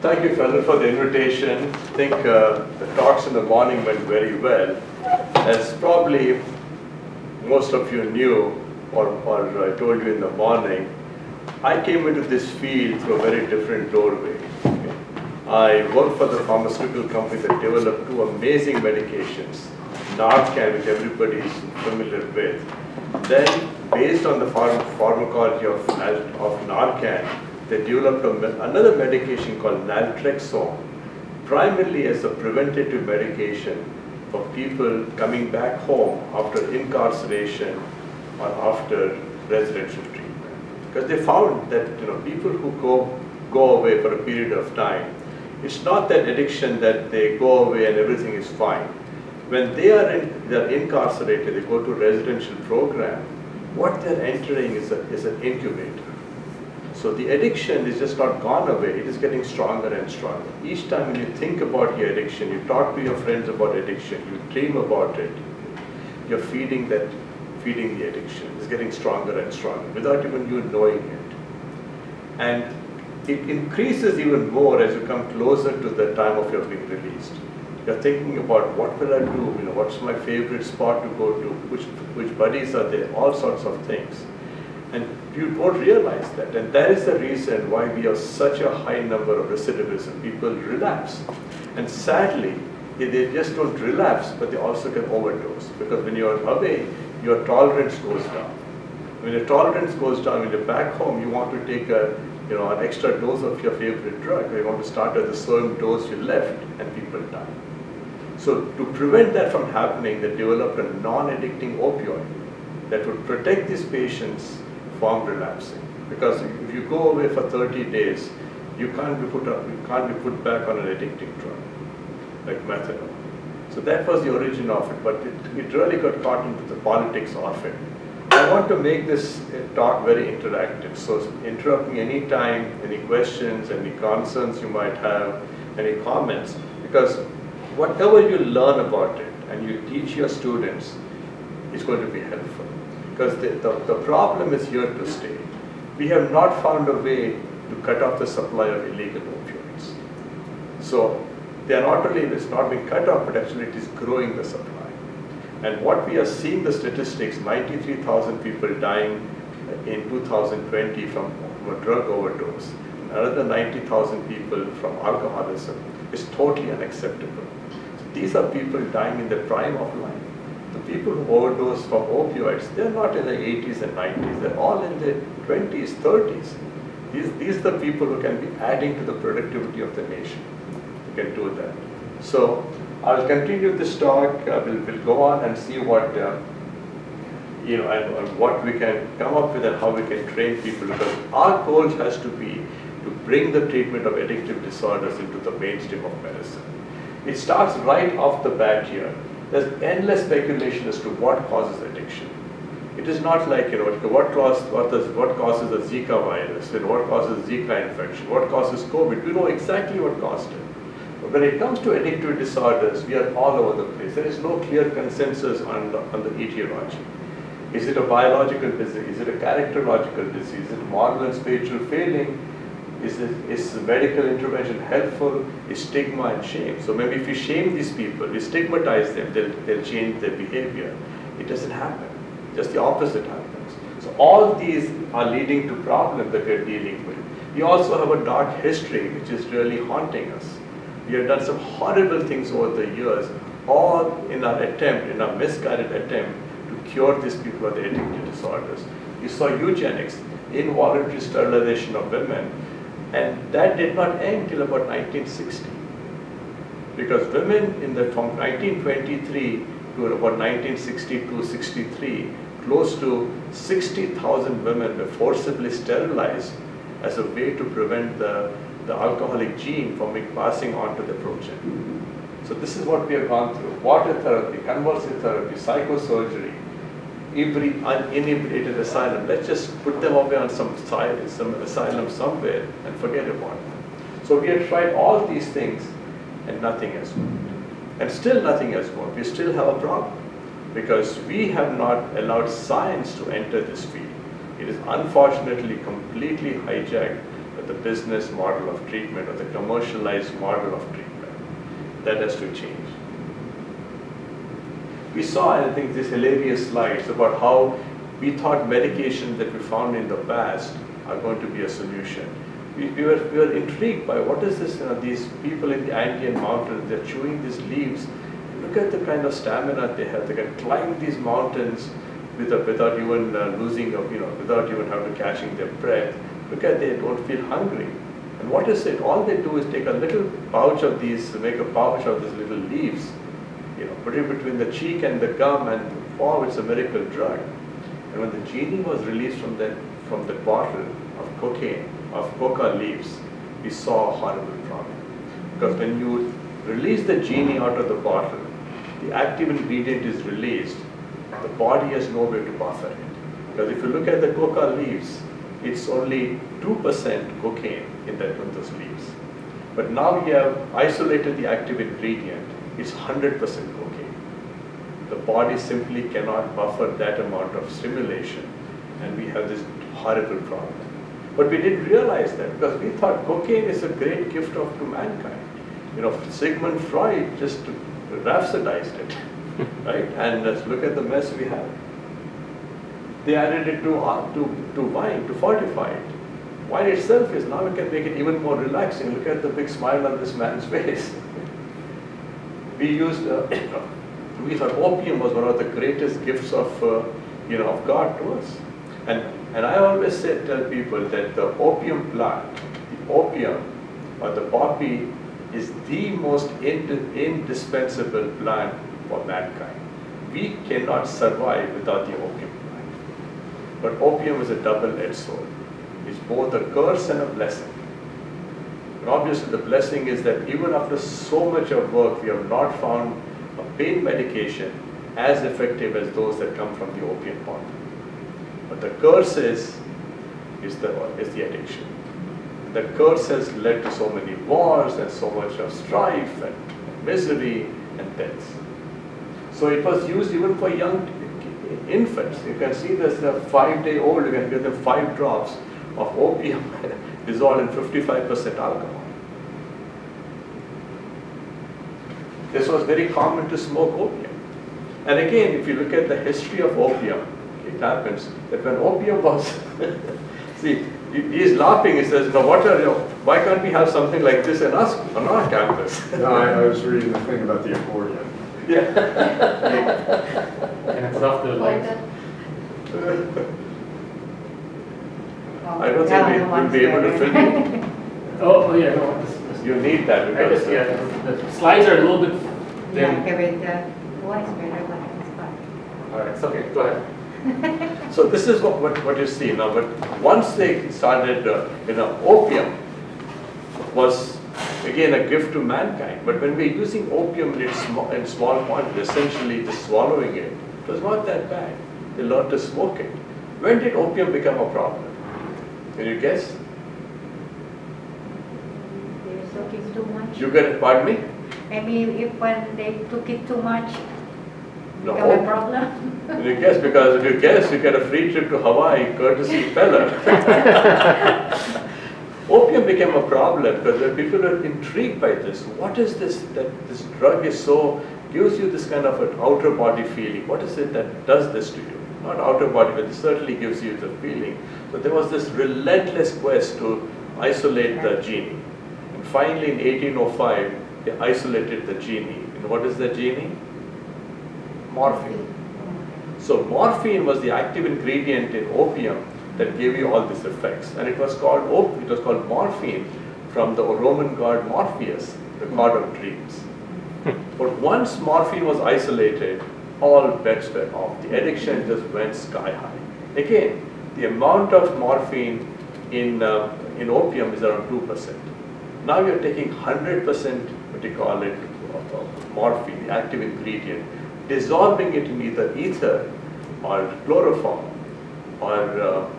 Thank you, Fellow, for the invitation. I think the talks in the morning went very well. As probably most of you knew, or I told you in the morning, I came into this field through a very different doorway. I worked for the pharmaceutical company that developed two amazing medications, Narcan, which everybody is familiar with. Then, based on the pharmacology of Narcan, they developed another medication called Naltrexone, primarily as a preventative medication for people coming back home after incarceration or after residential treatment. Because they found that people who go away for a period of time, it's not that addiction that they go away and everything is fine. When they're incarcerated, they go to a residential program, what they're entering is an incubator. So the addiction is just not gone away, it is getting stronger and stronger. Each time when you think about your addiction, you talk to your friends about addiction, you dream about it, you're feeding the addiction. It's getting stronger and stronger without even you knowing it. And it increases even more as you come closer to the time of your being released. You're thinking about what will I do, what's my favorite spot to go to, which buddies are there, all sorts of things. And you don't realize that. And that is the reason why we have such a high number of recidivism. People relapse. And sadly, they just don't relapse, but they also can overdose. Because when you're away, your tolerance goes down. When your tolerance goes down, when you're back home, you want to take an extra dose of your favorite drug. You want to start at the same dose you left, and people die. So to prevent that from happening, they developed a non-addicting opioid that would protect these patients from relapsing. Because if you go away for 30 days, you can't be put back on an addicting drug, like methadone. So that was the origin of it, but it really got caught into the politics of it. I want to make this talk very interactive, so interrupt me anytime, any questions, any concerns you might have, any comments, because whatever you learn about it and you teach your students is going to be helpful. Because the problem is here to stay. We have not found a way to cut off the supply of illegal opioids. So they are not only, it's not being cut off, but actually it is growing the supply. And what we are seeing the statistics, 93,000 people dying in 2020 from a drug overdose, another 90,000 people from alcoholism, is totally unacceptable. So these are people dying in the prime of life. The people who overdose from opioids, they're not in the 80s and 90s, they're all in the 20s, 30s. These are the people who can be adding to the productivity of the nation. You can do that. So I'll continue this talk, we'll go on and see what, and what we can come up with and how we can train people, because our goal has to be to bring the treatment of addictive disorders into the mainstream of medicine. It starts right off the bat here. There's endless speculation as to what causes addiction. It is not like, what causes a Zika virus, and what causes Zika infection, what causes COVID. We know exactly what caused it. But when it comes to addictive disorders, we are all over the place. There is no clear consensus on the etiology. Is it a biological disease? Is it a characterological disease? Is it moral and spiritual failing? Is medical intervention helpful? Is stigma and shame? So maybe if you shame these people, you stigmatize them, they'll change their behavior. It doesn't happen. Just the opposite happens. So all these are leading to problems that we're dealing with. We also have a dark history which is really haunting us. We have done some horrible things over the years, all in our misguided attempt to cure these people of the addictive disorders. You saw eugenics, involuntary sterilization of women, and that did not end till about 1960. Because women from 1923 to about 1962-63, close to 60,000 women were forcibly sterilized as a way to prevent the alcoholic gene from passing on to the progeny. So this is what we have gone through. Water therapy, convulsive therapy, psychosurgery, inebriated asylum. Let's just put them away on some asylum somewhere and forget about them. So we have tried all these things and nothing has worked. And still nothing has worked. We still have a problem because we have not allowed science to enter this field. It is unfortunately completely hijacked by the business model of treatment or the commercialized model of treatment. That has to change. We saw, I think, these hilarious slides about how we thought medications that we found in the past are going to be a solution. We were intrigued by what is this, these people in the Andean mountains, they're chewing these leaves. Look at the kind of stamina they have. They can climb these mountains without even losing, without even having to catching their breath. Look at, they don't feel hungry. And what is it? All they do is take a little pouch of these, make a pouch of these little leaves, put it between the cheek and the gum, and wow, it's a miracle drug. And when the genie was released from the bottle of cocaine, of coca leaves, we saw a horrible problem. Because when you release the genie out of the bottle, the active ingredient is released, the body has no way to buffer it. Because if you look at the coca leaves, it's only 2% cocaine in those leaves. But now you have isolated the active ingredient, it's 100% cocaine. The body simply cannot buffer that amount of stimulation, and we have this horrible problem. But we didn't realize that, because we thought cocaine is a great gift to mankind. Sigmund Freud just rhapsodized it, right? And let's look at the mess we have. They added it to wine, to fortify it. Wine itself is, now we can make it even more relaxing. Look at the big smile on this man's face. We thought opium was one of the greatest gifts of God to us. And I always tell people that the opium plant, the opium or the poppy, is the most indispensable plant for mankind. We cannot survive without the opium plant. But opium is a double-edged sword. It's both a curse and a blessing. And obviously the blessing is that even after so much of work, we have not found a pain medication as effective as those that come from the opium pot. But the curse is the addiction. The curse has led to so many wars and so much of strife and misery and deaths. So it was used even for young infants. You can see this, a 5-day-old, you can give them 5 drops of opium dissolved in 55% alcohol. This was very common to smoke opium. And again, if you look at the history of opium, it happens that when opium was, see, he's laughing, he says, why can't we have something like this on our campus? No, I was reading the thing about the accordion. Yeah. And it's off the Like lights. that. I don't think we'll be able to film it. Oh, yeah, no. This, You need that I because guess, the slides are a little bit Yeah, thin. okay, but one is better, but it's fine. All right, it's okay, go ahead. So this is what you see now. But once they started, opium was again a gift to mankind. But when we're using opium in small quantities, essentially just swallowing it, it was not that bad. They learned to smoke it. When did opium become a problem? Can you guess? They took it too much. You get it? Pardon me? Maybe if when they took it too much, No. become a problem. Can you guess? Because if you guess, you get a free trip to Hawaii, courtesy Feller. Opium became a problem because people are intrigued by this. What is this? That this drug is gives you this kind of an outer body feeling. What is it that does this to you? Not outer body, but it certainly gives you the feeling. So there was this relentless quest to isolate the genie. And finally in 1805, they isolated the genie. And what is the genie? Morphine. So morphine was the active ingredient in opium that gave you all these effects. And it was called morphine from the Roman god Morpheus, the god of dreams. But once morphine was isolated, all bets were off. The addiction just went sky high. Again, the amount of morphine in opium is around 2%. Now you're taking 100%, what you call it, of morphine, the active ingredient, dissolving it in either ether or chloroform or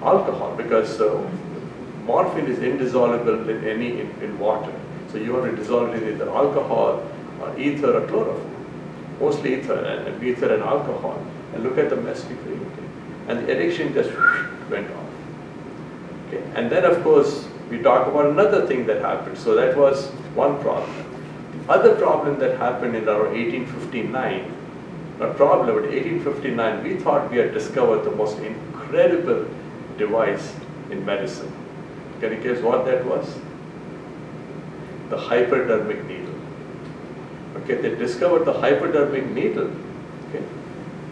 alcohol, because morphine is indissoluble in water. So you have to dissolve it in either alcohol or ether or chloroform. Mostly ether and alcohol. And look at the mess we created. And the addiction just went off. Okay. And then of course, we talk about another thing that happened. So that was one problem. The other problem that happened in around 1859, not problem, but 1859, we thought we had discovered the most incredible device in medicine. Can you guess what that was? The hypodermic needle. Okay, they discovered the hypodermic needle, okay,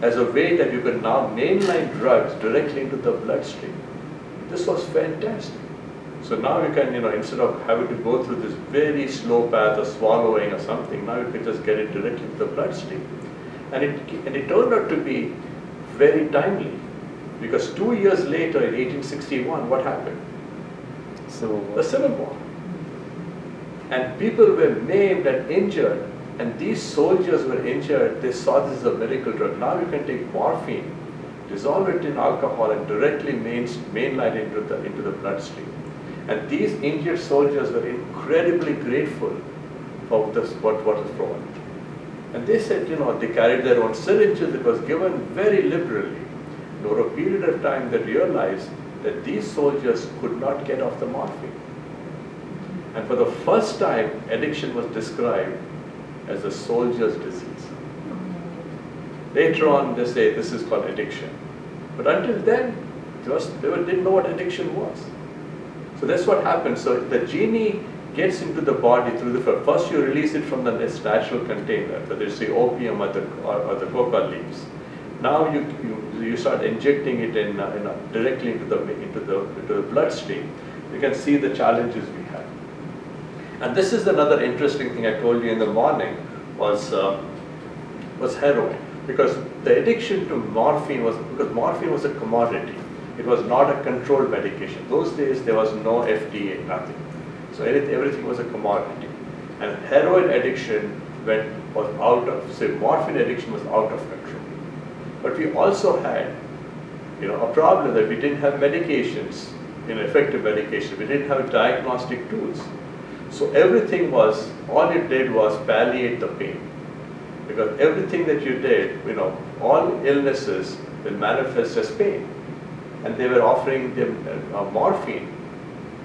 as a way that you can now mainline drugs directly into the bloodstream. This was fantastic. So now you can, instead of having to go through this very slow path of swallowing or something, now you can just get it directly into the bloodstream. And it turned out to be very timely, because 2 years later, in 1861, what happened? The Civil War. And people were maimed and injured, and these soldiers were injured. They saw this as a miracle drug. Now you can take morphine, dissolve it in alcohol, and directly mainline into the bloodstream. And these injured soldiers were incredibly grateful for this, what was provided. And they said, they carried their own syringes. It was given very liberally. And over a period of time, they realized that these soldiers could not get off the morphine. And for the first time, addiction was described as a soldier's disease. Later on, they say this is called addiction. But until then, they didn't know what addiction was. So that's what happens. So the genie gets into the body through first you release it from the natural container, whether it's the opium or the coca leaves. Now you start injecting it directly into the bloodstream. You can see the challenges we have. And this is another interesting thing I told you in the morning was heroin, because the addiction to morphine because morphine was a commodity. It was not a controlled medication. Those days there was no FDA, nothing. So everything was a commodity. And heroin addiction morphine addiction was out of control. But we also had, a problem that we didn't have medications, effective medication. We didn't have diagnostic tools. So all it did was palliate the pain. Because everything that you did, all illnesses will manifest as pain. And they were offering them morphine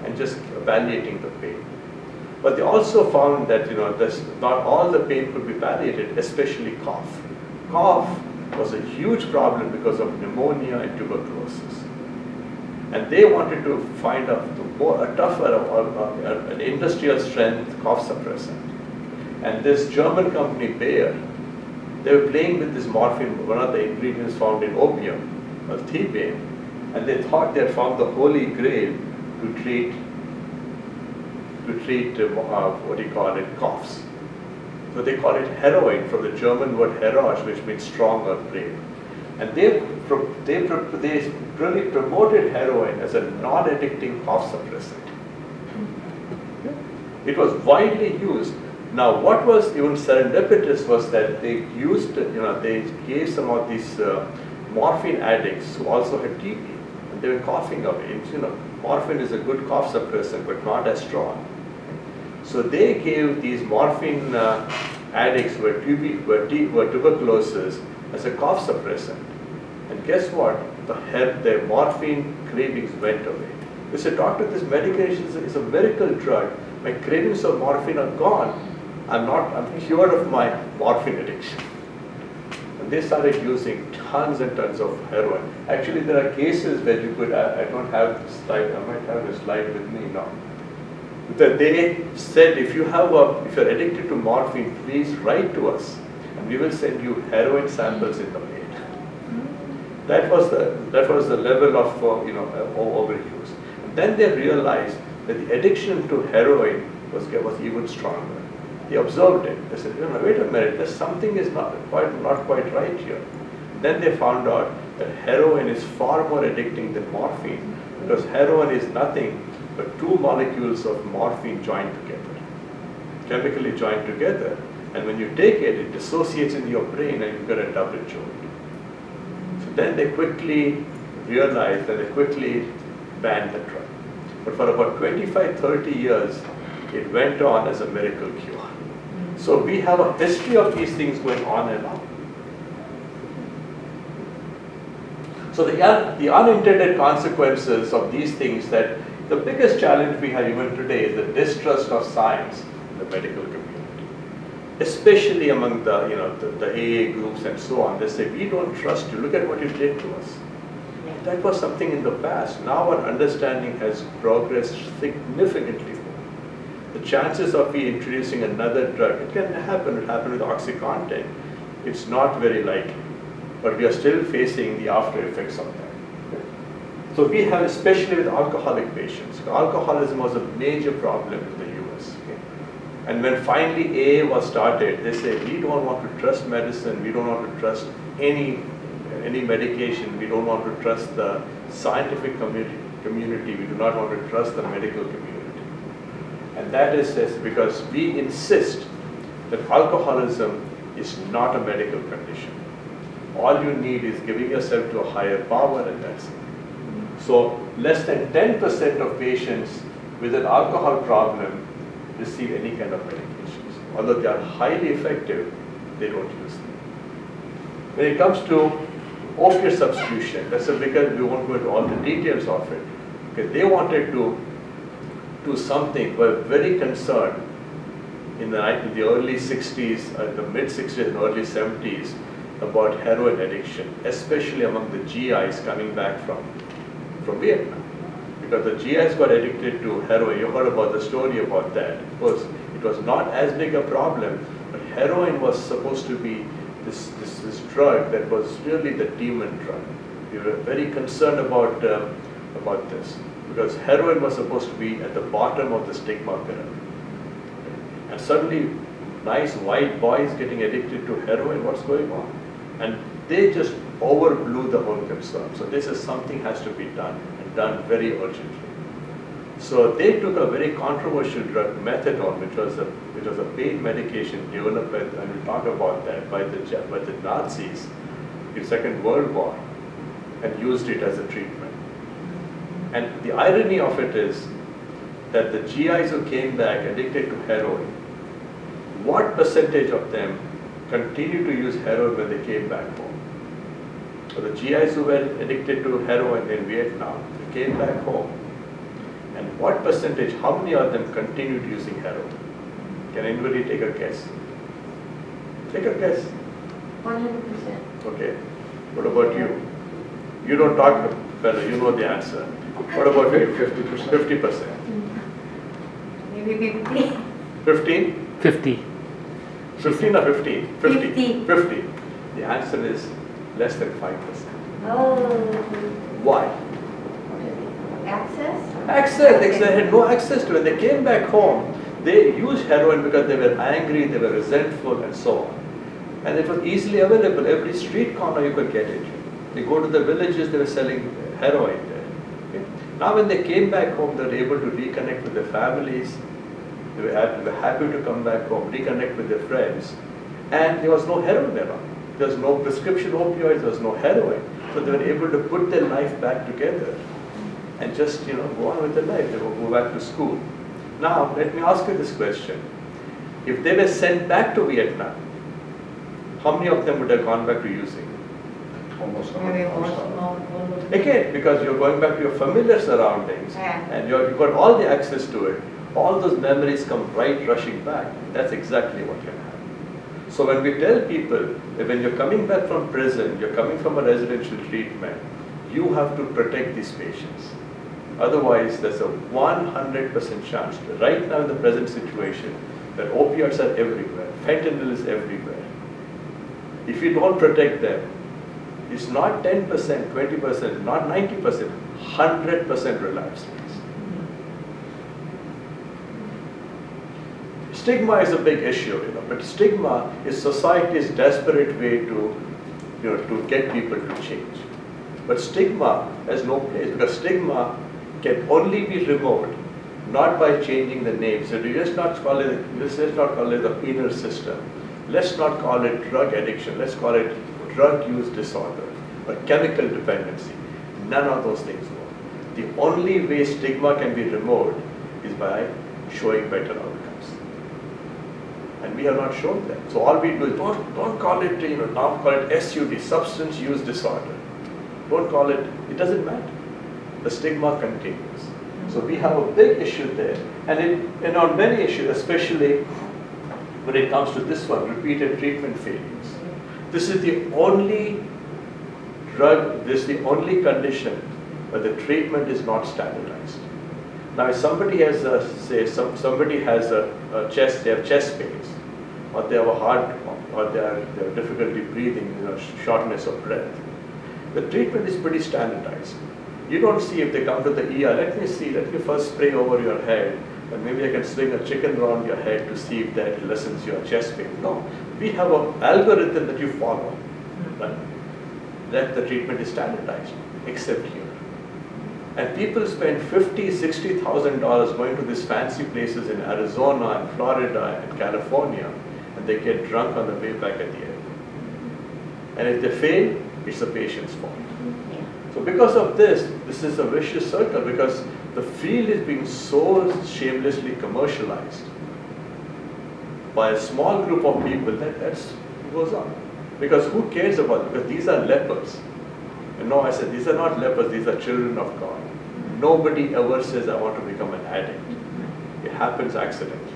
and just palliating the pain. But they also found that not all the pain could be palliated, especially cough. Cough was a huge problem because of pneumonia and tuberculosis. And they wanted to find a tougher, an industrial strength cough suppressant. And this German company, Bayer, they were playing with this morphine, one of the ingredients found in opium, or thebaine, and they thought they had found the holy grail to treat coughs. So they call it heroin, from the German word heroisch, which means strong or brave. And they really promoted heroin as a non-addicting cough suppressant. It was widely used. Now, what was even serendipitous was that they used, they gave some of these morphine addicts who also had TB, and they were coughing away. Morphine is a good cough suppressant, but not as strong. So they gave these morphine addicts who were tuberculosis as a cough suppressant. And guess what? Their morphine cravings went away. They said, doctor, this medication is a miracle drug. My cravings of morphine are gone. I'm cured of my morphine addiction. And they started using tons and tons of heroin. Actually, there are cases where you could, I don't have the slide, I might have the slide with me now. That they said, if you're addicted to morphine, please write to us, and we will send you heroin samples in the mail. That was the level of overuse. And then they realized that the addiction to heroin was even stronger. They observed it. They said, wait a minute, there's something is not quite right here. Then they found out that heroin is far more addicting than morphine, because heroin is nothing but two molecules of morphine joined together, chemically joined together. And when you take it, it dissociates in your brain and you get a double jolt. So then they quickly realized that they quickly banned the drug. But for about 25-30 years, it went on as a miracle cure. So we have a history of these things going on and on. So the unintended consequences of these things, that The biggest challenge we have even today is the distrust of science in the medical community, especially among the AA groups and so on. They say, we don't trust you, look at what you did to us. That was something in the past. Now our understanding has progressed significantly more. The chances of we introducing another drug, it can happen, it happened with OxyContin. It's not very likely, but we are still facing the after effects of that. So we have, especially with alcoholic patients, alcoholism was a major problem in the US. Okay? And when finally AA was started, they said, we don't want to trust medicine, we don't want to trust any medication, we don't want to trust the scientific community, we do not want to trust the medical community. And that is because we insist that alcoholism is not a medical condition. All you need is giving yourself to a higher power, and that's it. So less than 10% of patients with an alcohol problem receive any kind of medications. Although they are highly effective, they don't use them. When it comes to opiate substitution, that's a bigger, we won't go into all the details of it. Okay, they wanted to do something, were very concerned in the early 60s, the mid 60s and early 70s about heroin addiction, especially among the GIs coming back from Vietnam. Because the GIs got addicted to heroin. You heard about the story about that. It was not as big a problem, but heroin was supposed to be this drug that was really the demon drug. We were very concerned about this, because heroin was supposed to be at the bottom of the stigma pyramid. And suddenly, nice white boys getting addicted to heroin, what's going on? And they just overblew the whole concern. So this is something has to be done, and done very urgently. So they took a very controversial drug, Methadone, which was a pain medication developed by, and we'll talk about that, by the Nazis in Second World War, and used it as a treatment. And the irony of it is that the GIs who came back addicted to heroin, what percentage of them continued to use heroin when they came back home? So the GIs who were addicted to heroin in Vietnam, they came back home. And what percentage, how many of them continued using heroin? Can anybody take a guess? Take a guess. 100%. Okay. What about you? You don't talk better, you know the answer. What about you? 50%. 50%. Maybe 50. 15? 50. 15 or 15? 50. 50. The answer is less than 5%. Oh. Why? Access? Access. They had no access to it. They came back home. They used heroin because they were angry, they were resentful, and so on. And it was easily available. Every street corner you could get it. They go to the villages, they were selling heroin there. Okay? Now when they came back home, they were able to reconnect with their families. They were happy to come back home, reconnect with their friends. And there was no heroin around. There was no prescription opioids, there was no heroin. So they were able to put their life back together and just go on with their life. They would go back to school. Now, let me ask you this question. If they were sent back to Vietnam, how many of them would have gone back to using? Almost Maybe 100%. Again, because you're going back to your familiar surroundings, Yeah. and you've got all the access to it, all those memories come right rushing back. That's exactly what can happen. So when we tell people that when you're coming back from prison, you're coming from a residential treatment, you have to protect these patients. Otherwise, there's a 100% chance, right now in the present situation, that opioids are everywhere, fentanyl is everywhere. If you don't protect them, it's not 10%, 20%, not 90%, 100% relapse rates. Stigma is a big issue, but stigma is society's desperate way to get people to change. But stigma has no place, because stigma can only be removed not by changing the name. So let's not call it the penal system. Let's not call it drug addiction. Let's call it drug use disorder or chemical dependency. None of those things work. The only way stigma can be removed is by showing better outcomes. And we have not shown that. So all we do is don't call it, now call it SUD, substance use disorder. Don't call it, it doesn't matter. The stigma continues. So we have a big issue there. And on many issues, especially when it comes to this one, repeated treatment failures. This is the only drug, this is the only condition where the treatment is not standardized. Now, if somebody has somebody has a chest, they have chest pains, or they have a heart, or they have difficulty breathing, shortness of breath, the treatment is pretty standardized. You don't see if they come to the ER, let me first spray over your head, and maybe I can swing a chicken around your head to see if that lessens your chest pain. No, we have an algorithm that you follow, right? That the treatment is standardized, except here. And people spend $50,000, $60,000 going to these fancy places in Arizona and Florida and California, and they get drunk on the way back at the end. And if they fail, it's the patient's fault. So because of this is a vicious circle, because the field is being so shamelessly commercialized by a small group of people that goes on. Because who cares about it? Because these are lepers. And no, I said, these are not lepers, these are children of God. Nobody ever says, I want to become an addict. It happens accidentally.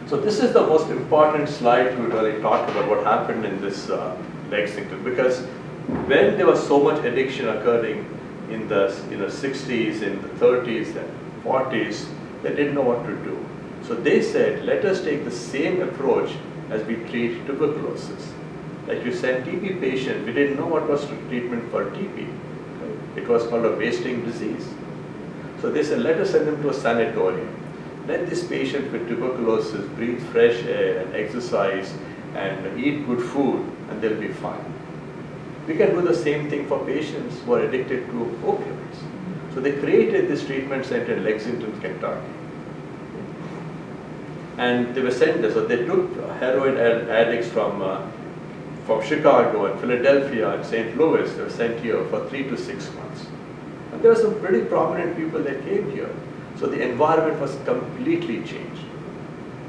So this is the most important slide to really talk about what happened in this Lexington, because when there was so much addiction occurring in the 60s, in the 30s and 40s, they didn't know what to do. So they said, let us take the same approach as we treat tuberculosis. Like you send TB patient, we didn't know what was the treatment for TB. It was called a wasting disease. So they said, let us send them to a sanatorium. Let this patient with tuberculosis breathe fresh air and exercise and eat good food, and they'll be fine. We can do the same thing for patients who are addicted to opioids. So they created this treatment center in Lexington, Kentucky. And they were sent there. So they took heroin addicts from Chicago and Philadelphia and St. Louis. They were sent here for 3 to 6 months. And there were some pretty prominent people that came here. So the environment was completely changed.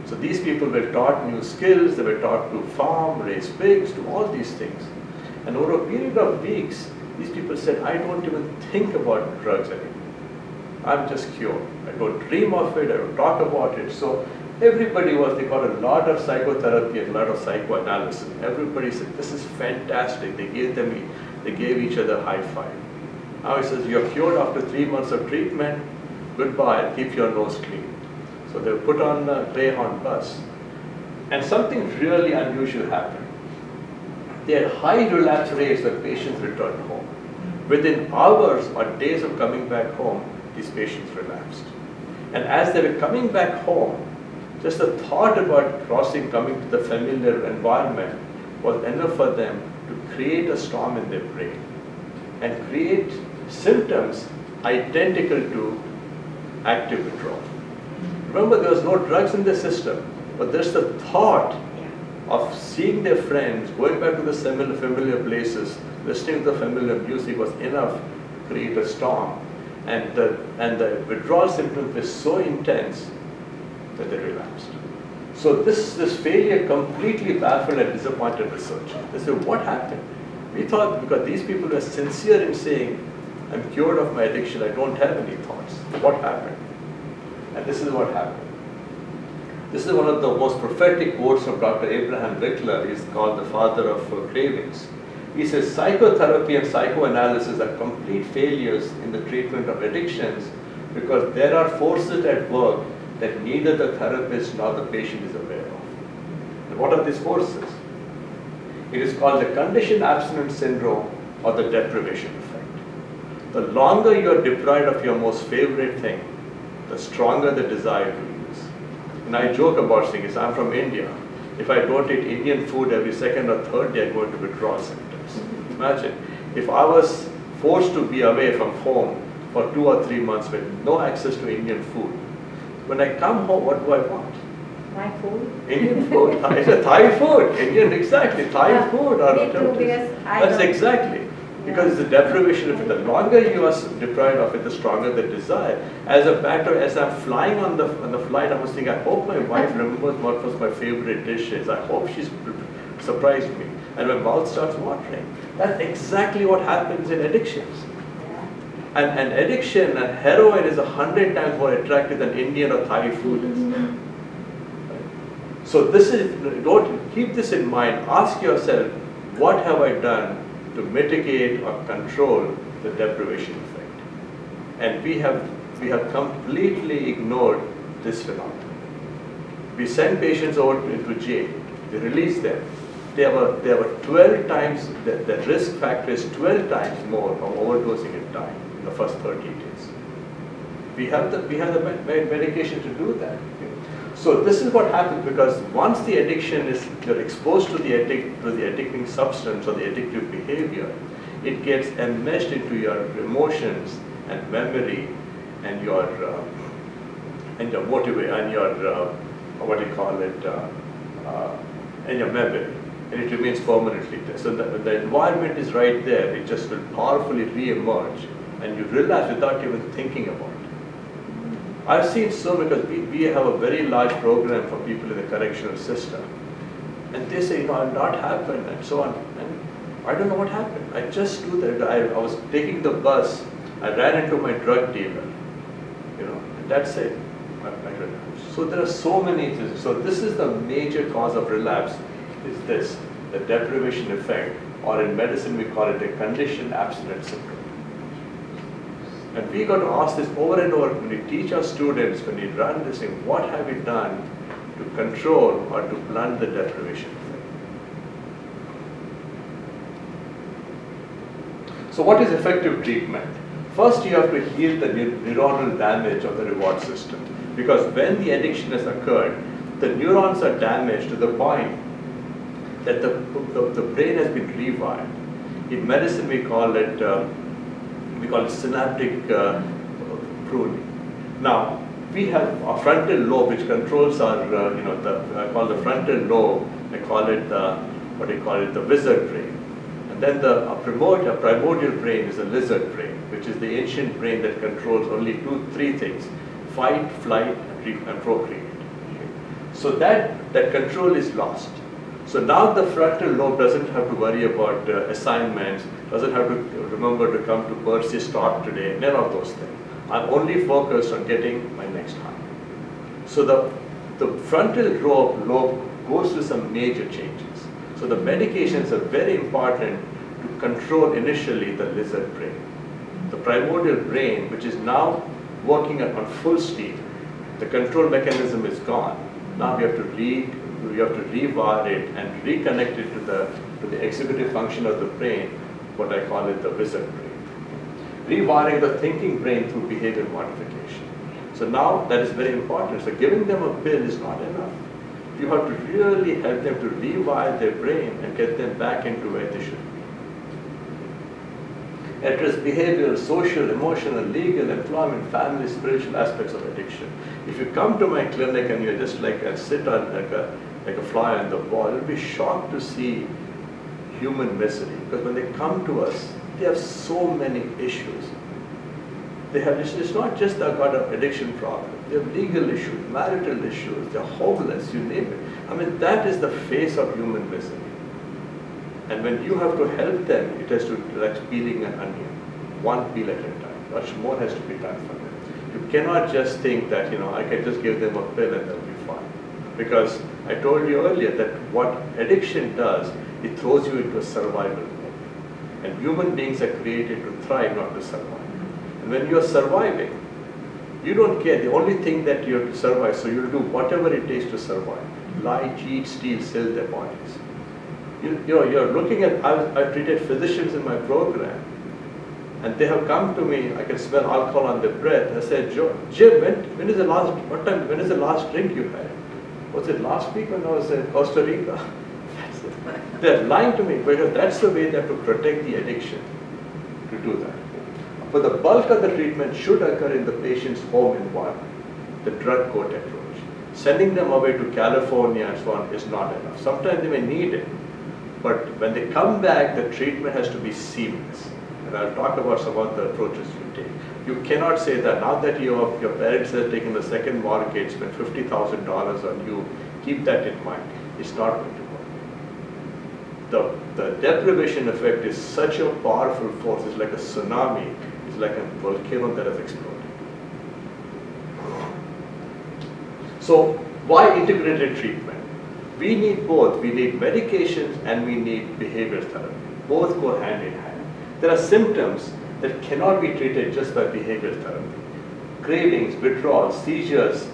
So these people were taught new skills, they were taught to farm, raise pigs, do all these things. And over a period of weeks, these people said, I don't even think about drugs anymore. I'm just cured. I don't dream of it, I don't talk about it. So everybody they got a lot of psychotherapy and a lot of psychoanalysis. Everybody said, this is fantastic. They gave each other a high five. Now he says, you're cured after 3 months of treatment. Goodbye, keep your nose clean. So they were put on a Greyhound bus. And something really unusual happened. They had high relapse rates when patients returned home. Within hours or days of coming back home, these patients relapsed. And as they were coming back home, just the thought about coming to the familiar environment was enough for them to create a storm in their brain and create symptoms identical to active withdrawal. Remember, there was no drugs in the system, but there's the thought of seeing their friends, going back to the familiar places, listening to the familiar music was enough to create a storm. And the withdrawal symptoms were so intense that they relapsed. So this failure completely baffled and disappointed researchers. They said, what happened? We thought, because these people were sincere in saying, I'm cured of my addiction, I don't have any thoughts. What happened? And this is what happened. This is one of the most prophetic quotes from Dr. Abraham Wikler. He's called the father of cravings. He says, psychotherapy and psychoanalysis are complete failures in the treatment of addictions because there are forces at work that neither the therapist nor the patient is aware of. And what are these forces? It is called the conditioned abstinence syndrome or the deprivation effect. The longer you are deprived of your most favorite thing, the stronger the desire to use. And I joke about things. I'm from India. If I don't eat Indian food every second or third day, I'm going to withdraw symptoms. Imagine, if I was forced to be away from home for 2 or 3 months with no access to Indian food, when I come home, what do I want? My food? Indian food. It's a Thai food. Indian, exactly. Thai food. Or Me too, because that's exactly. Because it's a deprivation of it. The longer you are deprived of it, the stronger the desire. As I'm flying on the flight, I was thinking, I hope my wife remembers what was my favorite dishes. I hope she's surprised me. And my mouth starts watering. That's exactly what happens in addictions. And addiction, and heroin is 100 times more attractive than Indian or Thai food is. So don't keep this in mind. Ask yourself, what have I done to mitigate or control the deprivation effect? And we have completely ignored this phenomenon. We send patients over into jail. We release them. They have a 12 times, the risk factor is 12 times more of overdosing and dying in the first 30 days. We have the medication to do that. So this is what happens, because once the addiction is, you're exposed to the addicting substance or the addictive behavior, it gets enmeshed into your emotions and memory and your motivation and your and your memory, and it remains permanently there. So the environment is right there. It just will powerfully re-emerge, and you realize without even thinking about it. I've seen so, because we have a very large program for people in the correctional system, and they say, I'm not happened, and so on. And I don't know what happened. I just do that. I was taking the bus, I ran into my drug dealer, and that's it. So there are so many things. So this is the major cause of relapse, is this, the deprivation effect, or in medicine we call it a conditioned abstinence syndrome. And we got to ask this over and over when we teach our students, when we run this thing, what have we done to control or to blunt the deprivation effect? So what is effective treatment? First, you have to heal the neuronal damage of the reward system. Because when the addiction has occurred, the neurons are damaged to the point that the brain has been rewired. In medicine, we call it synaptic pruning. Now, we have a frontal lobe which controls our, I call the frontal lobe, I call it the wizard brain. And then the primordial brain is a lizard brain, which is the ancient brain that controls only three things: fight, flight, and procreate. So that control is lost. So now the frontal lobe doesn't have to worry about assignments, doesn't have to remember to come to Percy's talk today, none of those things. I'm only focused on getting my next high. So the frontal lobe goes through some major changes. So the medications are very important to control initially the lizard brain. The primordial brain, which is now working on full steam, the control mechanism is gone. Now we have to rewire it and reconnect it to the executive function of the brain, what I call it the wizard brain. Rewiring the thinking brain through behavior modification. So now that is very important. So giving them a pill is not enough. You have to really help them to rewire their brain and get them back into where they should be. Address behavioral, social, emotional, legal, employment, family, spiritual aspects of addiction. If you come to my clinic and you're just sit on like a fly on the wall, you'll be shocked to see human misery. Because when they come to us, they have so many issues. It's not just they've got an addiction problem. They have legal issues, marital issues, they're homeless, you name it. I mean, that is the face of human misery. And when you have to help them, it has to be like peeling an onion, one peel at a time. Much more has to be done for them. You cannot just think that, I can just give them a pill and they'll be fine. Because I told you earlier that what addiction does, it throws you into a survival mode. And human beings are created to thrive, not to survive. And when you're surviving, you don't care. The only thing that you have to survive, so you'll do whatever it takes to survive. Lie, cheat, steal, sell their bodies. You're looking at, I've treated physicians in my program, and they have come to me, I can smell alcohol on their breath. I said, Jim, when is the last drink you had? Was it last week when I was in Costa Rica? They're lying to me, because that's the way they have to protect the addiction, to do that. But the bulk of the treatment should occur in the patient's home environment, the drug court approach. Sending them away to California and so on is not enough. Sometimes they may need it, but when they come back, the treatment has to be seamless. And I'll talk about some of the approaches you take. You cannot say that now that your parents have taken the second mortgage, spent $50,000 on you, keep that in mind. It's not going to work. The deprivation effect is such a powerful force. It's like a tsunami. It's like a volcano that has exploded. So why integrated treatment? We need both. We need medications and we need behavioral therapy. Both go hand in hand. There are symptoms that cannot be treated just by behavioral therapy. Cravings, withdrawal, seizures,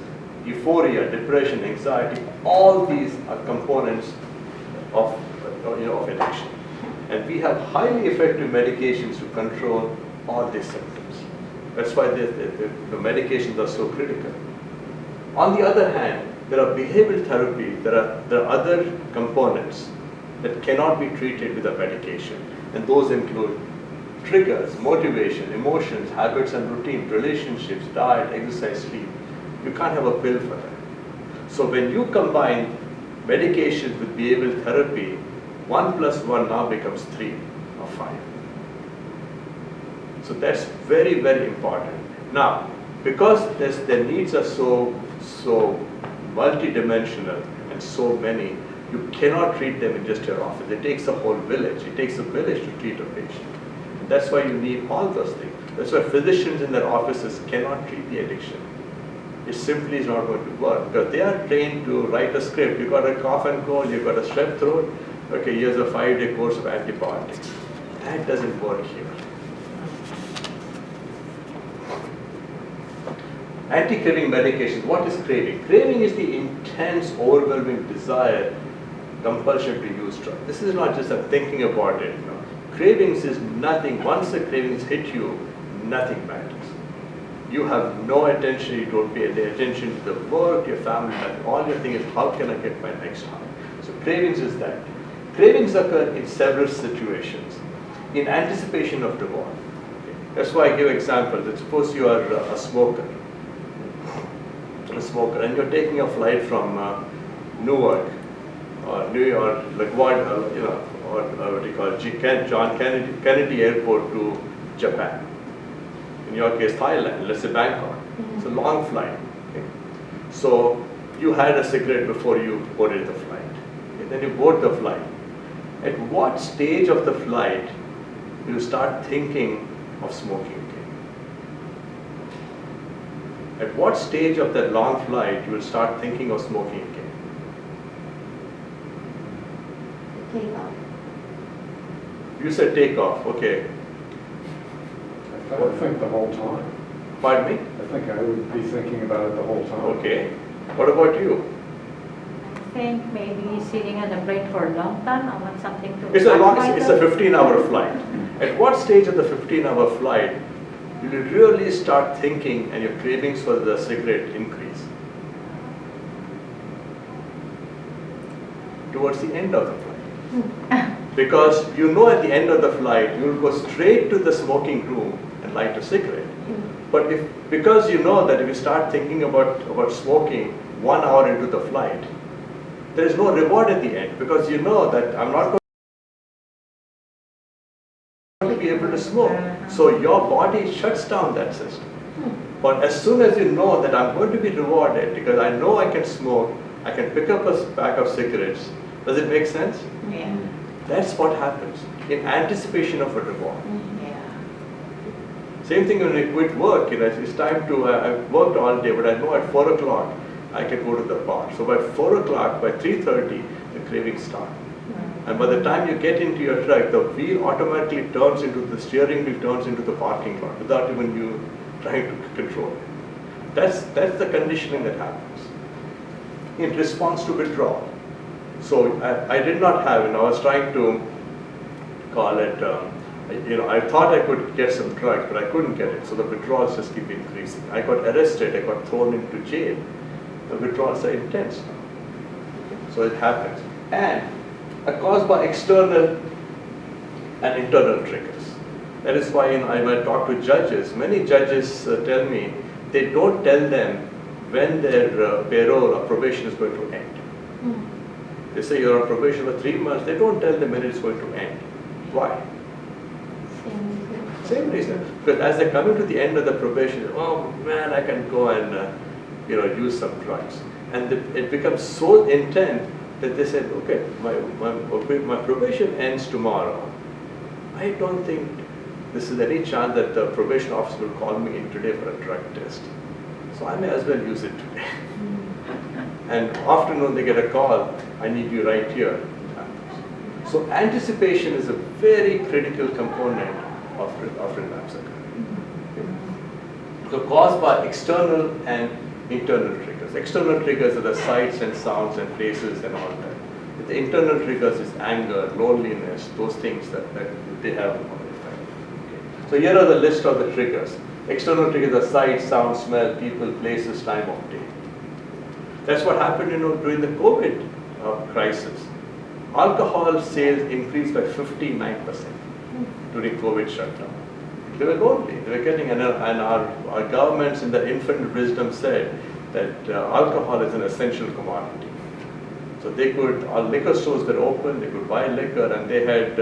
euphoria, depression, anxiety, all these are components of addiction. And we have highly effective medications to control all these symptoms. That's why the medications are so critical. On the other hand, there are behavioral therapy, there are other components that cannot be treated with a medication. And those include triggers, motivation, emotions, habits and routine, relationships, diet, exercise, sleep. You can't have a pill for that. So when you combine medications with behavioral therapy, 1 plus 1 now becomes 3 or 5. So that's very, very important. Now, because their needs are so multidimensional and so many, you cannot treat them in just your office. It takes a whole village. It takes a village to treat a patient. And that's why you need all those things. That's why physicians in their offices cannot treat the addiction. It simply is not going to work because they are trained to write a script. You've got a cough and cold, you've got a strep throat, okay, here's a 5-day course of antibiotics. That doesn't work here. Anti-craving medications, what is craving? Craving is the intense, overwhelming desire, compulsion to use drugs. This is not just a thinking about it. No. Cravings is nothing. Once the cravings hit you, nothing matters. You have no attention, you don't pay any attention to the work, your family, nothing. All you're thinking is, how can I get my next high? So cravings is that. Cravings occur in several situations. In anticipation of reward. Okay. That's why I give examples. Let's suppose you are a smoker, and you're taking a flight from Newark or New York, like what do you call it, John Kennedy Airport to Japan. In your case, Thailand, let's say Bangkok. It's a long flight. Okay. So you had a cigarette before you boarded the flight. Okay. Then you board the flight. At what stage of the flight do you start thinking of smoking again? At what stage of that long flight you will start thinking of smoking again? Take off. You said take off, okay. I would think the whole time. Pardon me? I think I would be thinking about it the whole time. Okay. What about you? I think maybe sitting on a plane for a long time, I want something to... It's a 15-hour flight. At what stage of the 15-hour flight will you really start thinking and your cravings for the cigarette increase? Towards the end of the flight. Because you know at the end of the flight, you will go straight to the smoking room and light a cigarette. But because you know that if you start thinking about smoking 1 hour into the flight, there is no reward at the end because you know that I'm not going to be able to smoke. So your body shuts down that system. But as soon as you know that I'm going to be rewarded because I know I can smoke, I can pick up a pack of cigarettes. Does it make sense? Yeah. That's what happens in anticipation of a reward. Yeah. Same thing when I quit work, it's time to, I've worked all day, but I know at 4 o'clock I can go to the bar. So by 4 o'clock, by 3:30, the cravings start. And by the time you get into your truck, the wheel automatically turns into, the steering wheel turns into the parking lot without even you trying to control it. That's the conditioning that happens in response to withdrawal. So I did not have, I was trying to call it, I thought I could get some drugs, but I couldn't get it. So the withdrawals just keep increasing. I got arrested, I got thrown into jail. The withdrawals are intense now. So it happens. And are caused by external and internal triggers. That is why when I talk to judges, many judges tell me they don't tell them when their parole or probation is going to end. They say you're on probation for 3 months, they don't tell them when it's going to end. Why? Same reason. Because as they're coming to the end of the probation, oh man, I can go and use some drugs. And it becomes so intense that they said, okay, my probation ends tomorrow. I don't think this is any chance that the probation officer will call me in today for a drug test. So I may as well use it today. And afternoon they get a call, I need you right here. So anticipation is a very critical component of relapse occurring. So caused by external and internal triggers. External triggers are the sights and sounds and places and all that. The internal triggers is anger, loneliness, those things that they have an effect. Okay. So here are the list of the triggers. External triggers are sight, sound, smell, people, places, time of day. That's what happened, during the COVID crisis. Alcohol sales increased by 59% during COVID shutdown. They were lonely. They were getting, and our governments in their infinite wisdom said that alcohol is an essential commodity. So they could, our liquor stores were open, they could buy liquor, and they had,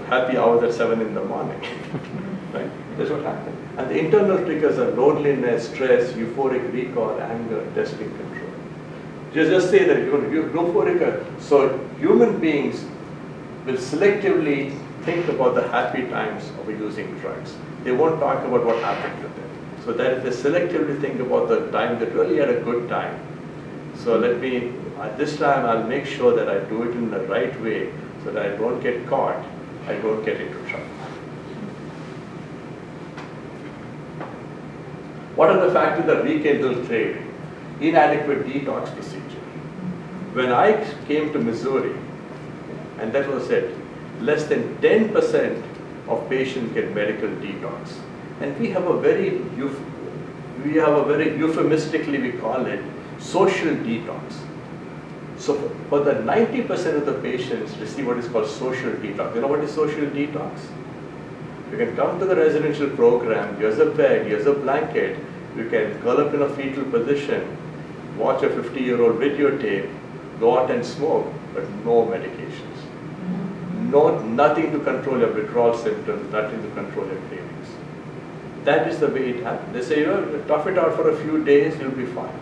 happy hours at 7 in the morning. Right? That's what happened. And the internal triggers are loneliness, stress, euphoric recall, anger, testing control. Just say that you're euphoric. So human beings will selectively think about the happy times of using drugs. They won't talk about what happened to them. So that they selectively think about the time that really had a good time. So at this time, I'll make sure that I do it in the right way so that I don't get caught, I don't get into trouble. What are the factors that rekindle craving? Inadequate detox procedure. When I came to Missouri, and that was it, less than 10% of patients get medical detox. And we have a very euphemistically, we call it social detox. So for the 90% of the patients receive what is called social detox. You know what is social detox? You can come to the residential program, here's a bed, here's a blanket, you can curl up in a fetal position, watch a 50-year-old videotape, go out and smoke, but no medications. Nothing to control your withdrawal symptoms, nothing to control your cravings. That is the way it happens. They say, tough it out for a few days, you'll be fine.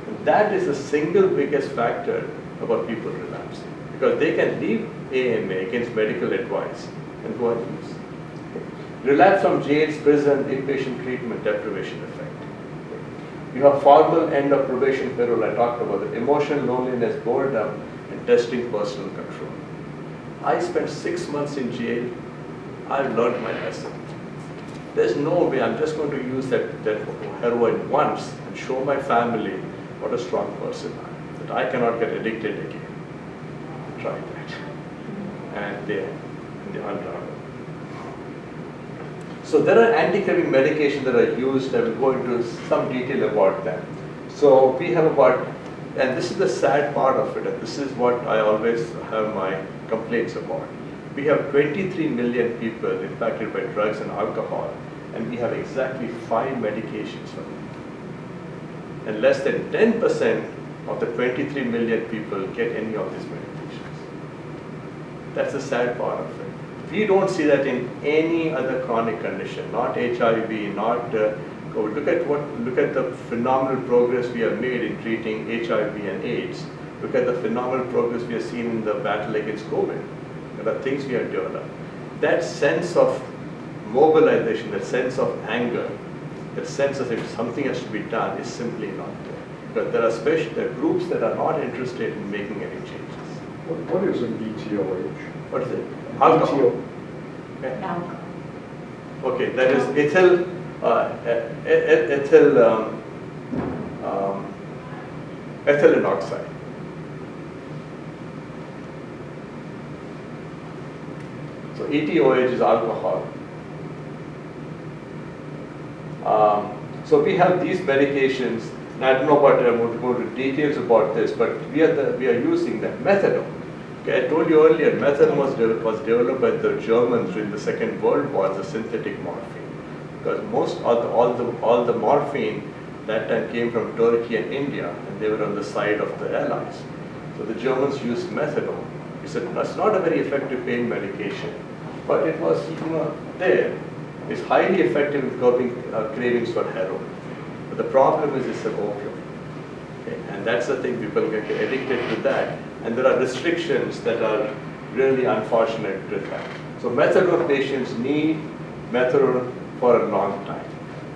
And that is the single biggest factor about people relapsing. Because they can leave AMA against medical advice and go and use. Relapse from jails, prison, inpatient treatment, deprivation effect. You have formal end of probation parole, I talked about it, emotion, loneliness, boredom, and testing personal control. I spent 6 months in jail. I've learned my lesson. There's no way I'm just going to use that heroin once and show my family what a strong person I am, that I cannot get addicted again. Try that. And they unravel. So there are anti-craving medications that are used. I will go into some detail about them. So we have about, and this is the sad part of it, and this is what I always have my complaints about. We have 23 million people impacted by drugs and alcohol, and we have exactly 5 medications for them. And less than 10% of the 23 million people get any of these medications. That's the sad part of it. We don't see that in any other chronic condition, not HIV, not COVID. Look at the phenomenal progress we have made in treating HIV and AIDS. Look at the phenomenal progress we have seen in the battle against COVID. There are things we have developed. That sense of mobilization, that sense of anger, that sense of if something has to be done is simply not there. But there are groups that are not interested in making any changes. What is an ETOH? What is it? Alcohol. Okay. Okay, that is ethyl ethylene oxide. So ETOH is alcohol. So we have these medications. And I don't know what I won't go into details about this, but we are using them. Methadone. Okay, I told you earlier, methadone was developed by the Germans during the Second World War as a synthetic morphine, because all the morphine that time came from Turkey and India, and they were on the side of the Allies. So the Germans used methadone. It's not a very effective pain medication, but it was there. It's highly effective in curbing cravings for heroin. But the problem is it's an opium. Okay? And that's the thing, people can get addicted to that. And there are restrictions that are really unfortunate with that. So methadone patients need methadone for a long time.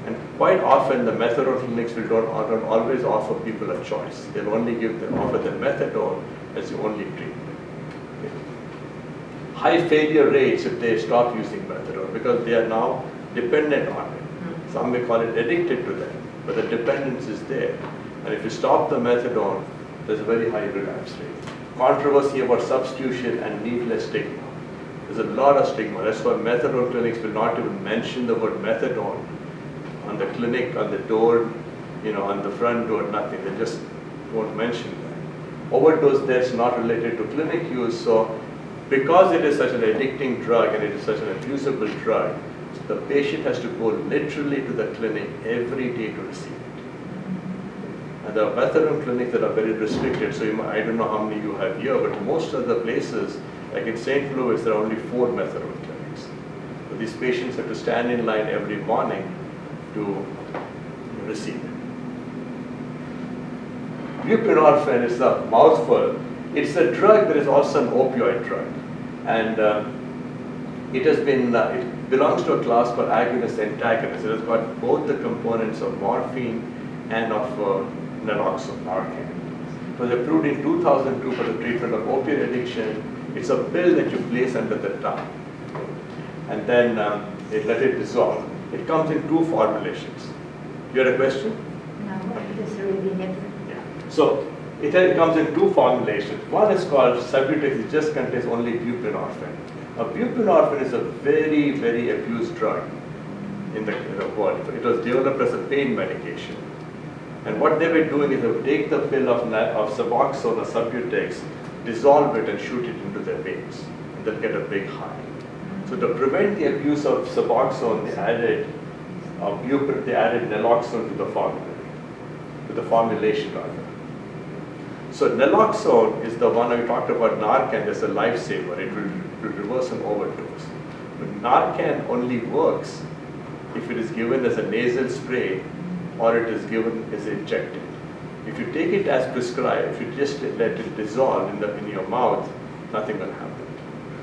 And quite often the methadone clinics don't always offer people a choice. They'll only offer the methadone as the only treatment. Okay. High failure rates if they stop using methadone because they are now dependent on it. Some may call it addicted to them, but the dependence is there. And if you stop the methadone, there's a very high relapse rate. Controversy about substitution and needless stigma. There's a lot of stigma. That's why methadone clinics will not even mention the word methadone on the clinic, on the door, on the front door, nothing. They just won't mention that. Overdose deaths not related to clinic use. So because it is such an addicting drug and it is such an abusable drug, the patient has to go literally to the clinic every day to receive it. And there are methadone clinics that are very restricted, so I don't know how many you have here, but most of the places, like in St. Louis, there are only 4 methadone clinics. So these patients have to stand in line every morning to receive it. Buprenorphine is a mouthful. It's a drug that is also an opioid drug. And it has been, it belongs to a class called agonist-antagonist. It has got both the components of morphine and of naloxone, Narcan. It was approved in 2002 for the treatment of opioid addiction. It's a pill that you place under the tongue. And then they let it dissolve. It comes in 2 formulations. You had a question? No, it is really never. Yeah. So it comes in 2 formulations. One is called Subutex. It just contains only buprenorphine. Now, buprenorphine is a very, very abused drug in the world. It was developed as a pain medication. And what they were doing is they would take the pill of Suboxone or Subutex, dissolve it and shoot it into their veins. And they'll get a big high. So to prevent the abuse of Suboxone, they added naloxone to the formulation rather. So naloxone is the one we talked about. Narcan is a lifesaver. It will reverse an overdose. But Narcan only works if it is given as a nasal spray or it is given as injected. If you take it as prescribed, if you just let it dissolve in your mouth, nothing will happen.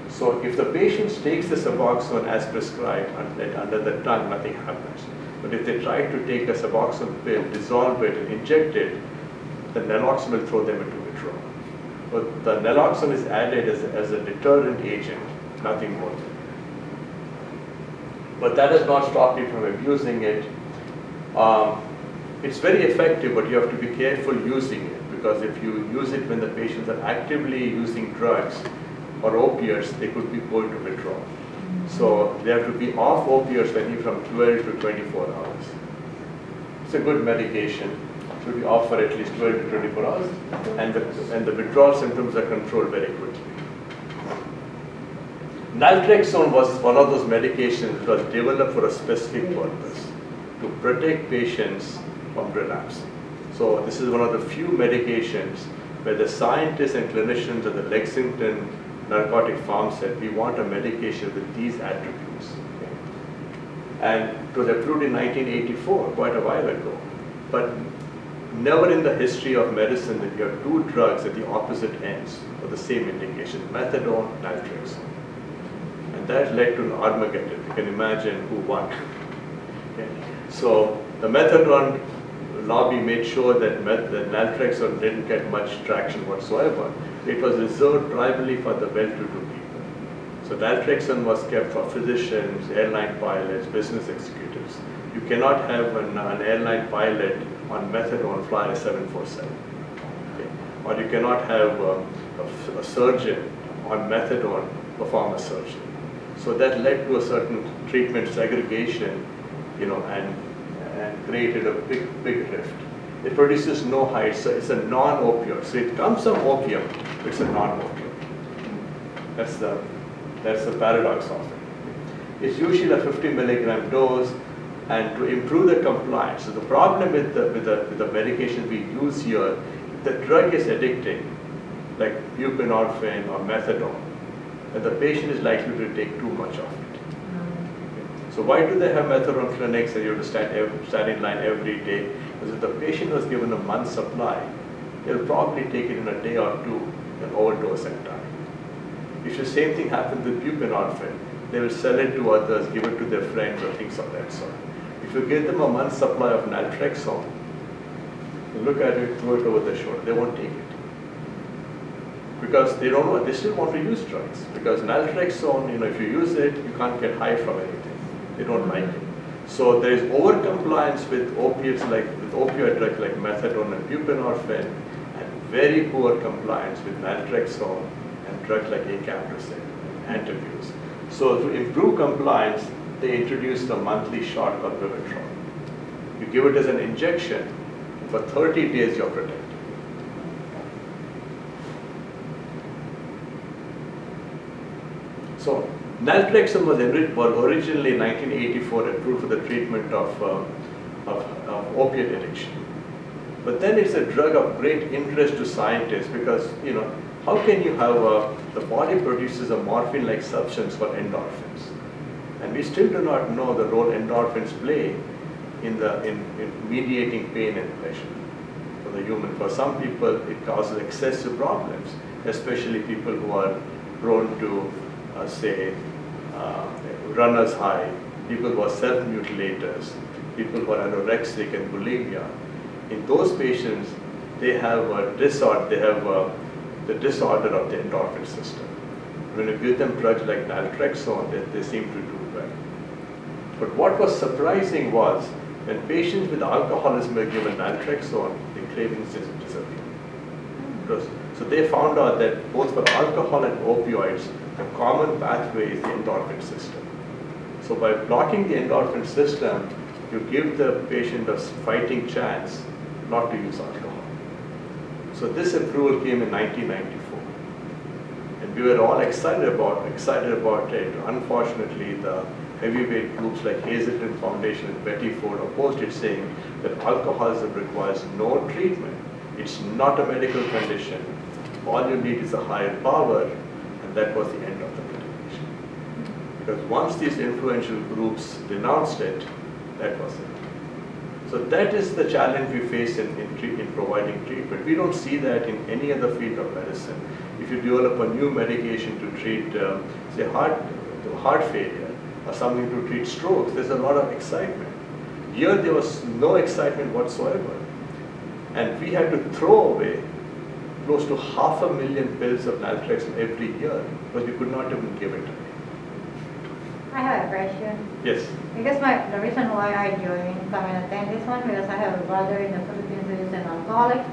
So if the patient takes the Suboxone as prescribed under the tongue, nothing happens. But if they try to take a Suboxone pill, dissolve it and inject it, the naloxone will throw them into withdrawal. But the naloxone is added as a deterrent agent, nothing more. But that has not stopped you from abusing it. It's very effective, but you have to be careful using it, because if you use it when the patients are actively using drugs or opiates, they could be going to withdrawal. So they have to be off opiates from 12 to 24 hours. It's a good medication. It should be off for at least 12 to 24 hours, and the withdrawal symptoms are controlled very quickly. Naltrexone was one of those medications that was developed for a specific purpose, to protect patients from relapse. So this is one of the few medications where the scientists and clinicians at the Lexington Narcotic Farm said, we want a medication with these attributes. Okay. And it was approved in 1984, quite a while ago. But never in the history of medicine that you have 2 drugs at the opposite ends for the same indication, methadone, naltrexone. And that led to an Armageddon. You can imagine who won. Okay. So the methadone lobby made sure that naltrexone didn't get much traction whatsoever. It was reserved primarily for the well-to-do people. So naltrexone was kept for physicians, airline pilots, business executives. You cannot have an airline pilot on methadone fly a 747. Okay. Or you cannot have a surgeon on methadone perform a surgery. So that led to a certain treatment segregation, and created a big rift. It produces no height, so it's a non-opioid. So it comes from opium, but it's a non-opioid. That's the paradox of it. It's usually a 50 milligram dose, and to improve the compliance. So the problem with the medications we use here, the drug is addicting, like buprenorphine or methadone, and the patient is likely to take too much of it. So why do they have methadone clinics and you have to stand in line every day? Because if the patient was given a month's supply, they'll probably take it in a day or 2 and overdose and die. If the same thing happens with buprenorphine, they will sell it to others, give it to their friends or things of that sort. If you give them a month's supply of Naltrexone, you look at it, throw it over the shoulder, they won't take it. Because they don't know, they still want to use drugs. Because Naltrexone, if you use it, you can't get high from anything. They don't like it. So there is overcompliance with opiates with opioid drugs like Methadone and Buprenorphine, and very poor compliance with Naltrexone and drugs like Acamprosate, ANTABUSE. So to improve compliance, they introduced a monthly shot called Wikler. You give it as an injection, for 30 days you're protected. So Naltrexone was originally in 1984 approved for the treatment of opiate addiction. But then it's a drug of great interest to scientists because, how can you have the body produces a morphine-like substance called endorphins, and we still do not know the role endorphins play in mediating pain and pleasure for the human. For some people, it causes excessive problems, especially people who are prone to, runner's high, people who are self-mutilators, people who are anorexic and bulimia. In those patients, they have a disorder. They have the disorder of the endorphin system. When you give them drugs like Naltrexone, they seem to do well. But what was surprising was when patients with alcoholism were given Naltrexone, the cravings disappeared. So they found out that both for alcohol and opioids, the common pathway is the endorphin system. So by blocking the endorphin system, you give the patient a fighting chance not to use alcohol. So this approval came in 1994. And we were all excited about it. Unfortunately, the heavyweight groups like Hazelden Foundation and Betty Ford opposed it, saying that alcoholism requires no treatment. It's not a medical condition. All you need is a higher power, and that was the end of the litigation. Because once these influential groups denounced it, that was it. So that is the challenge we face in providing treatment. We don't see that in any other field of medicine. If you develop a new medication to treat, heart failure, or something to treat strokes, there's a lot of excitement. Here there was no excitement whatsoever. And we had to throw away close to 500,000 pills of Naltrexone every year because we could not even give it away. I have a question. Yes. Because the reason why I joined come and attend this one because I have a brother in the Philippines who is an alcoholic,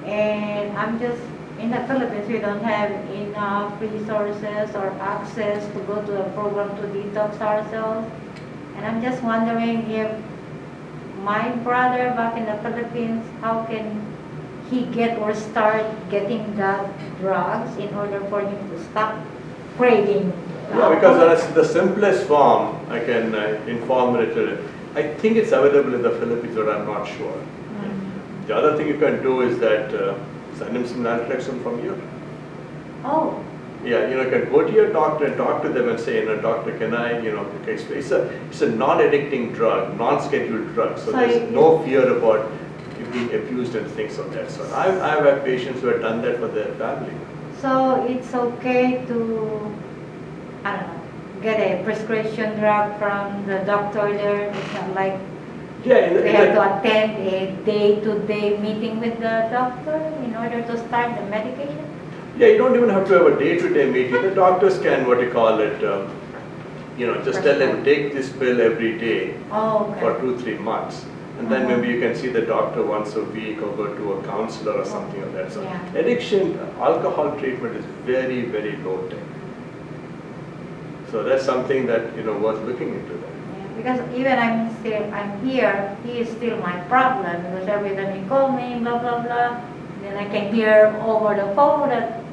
and I'm just in the Philippines we don't have enough resources or access to go to a program to detox ourselves, and I'm just wondering if my brother back in the Philippines, how can he get or start getting that drugs in order for him to stop craving? Yeah, because that's the simplest form. I can inform it. I think it's available in the Philippines, but I'm not sure. Mm-hmm. The other thing you can do is that send him some Naltrexone from here. Oh. Yeah, you can go to your doctor and talk to them and say, doctor, can I, it's a non-addicting drug, non-scheduled drug, so there's no fear about you being abused and things of that sort. I've had patients who have done that for their family. So it's okay to, I don't know, get a prescription drug from the doctor there? It's not like they have to attend a day-to-day meeting with the doctor in order to start the medication? Yeah, you don't even have to have a day-to-day meeting. The doctors can, just tell them, take this pill every day for 2-3 months. And then maybe you can see the doctor once a week or go to a counselor or something of that sort. Yeah. Addiction, alcohol treatment is very, very low tech. So that's something that, worth looking into that. Yeah, because even I'm here, he is still my problem because every time he call me, blah, blah, blah, then I can hear over the phone that